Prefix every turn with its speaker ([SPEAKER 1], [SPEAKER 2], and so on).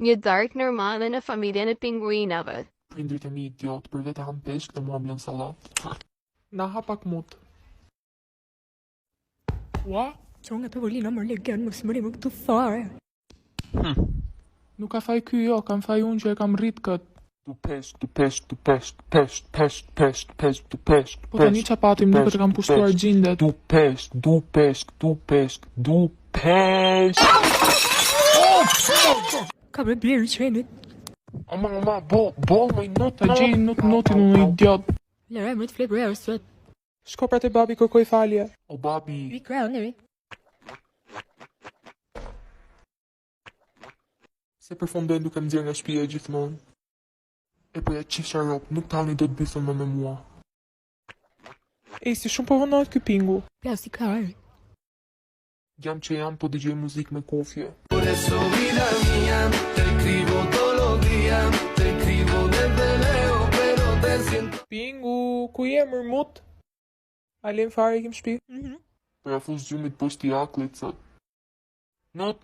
[SPEAKER 1] Një darkë normale në familjen e pinguinave.
[SPEAKER 2] Prindrit e mi idiot, për vete ham peshk dhe mua mlen salat. Na ha pak mut. Ua?
[SPEAKER 3] Që nga tavolina më legan, më smëri më këtu fare.
[SPEAKER 2] Nuk ka faj ky jo, kam faj unë që e kam rrit kët. Du peshk, du peshk, du peshk, peshk, peshk, peshk, peshk, du peshk.
[SPEAKER 3] Po tani qa patim, nuk e kam pushtuar gjindet.
[SPEAKER 2] Du peshk, du peshk, du peshk, du peshk.
[SPEAKER 3] Ka bre blerë qenit.
[SPEAKER 2] Ama, bol me not.
[SPEAKER 3] Ta gjej notin unë idiot. Lera emrit flet bre arsuet.
[SPEAKER 2] Shko pra te babi kërkoj falje. O babi.
[SPEAKER 3] Vi kraun neri.
[SPEAKER 2] Se përfundojnë duke më dzirë nga shtëpia gjithmonë. E po ja qisha ropë, nuk tani do të bithën me mua.
[SPEAKER 3] E si shumë po vënojt ky pingu. Plas si ka arë.
[SPEAKER 2] Jam që jam, po dëgjoj muzikë me kufje.
[SPEAKER 4] Por eso vida mía, te escribo todos los días, te escribo desde lejos, pero te siento.
[SPEAKER 3] Pingu, ku je mërmut? Alem fare i kem shtëpi?
[SPEAKER 2] Pra fus gjumit poshtë i aklit sot. Not.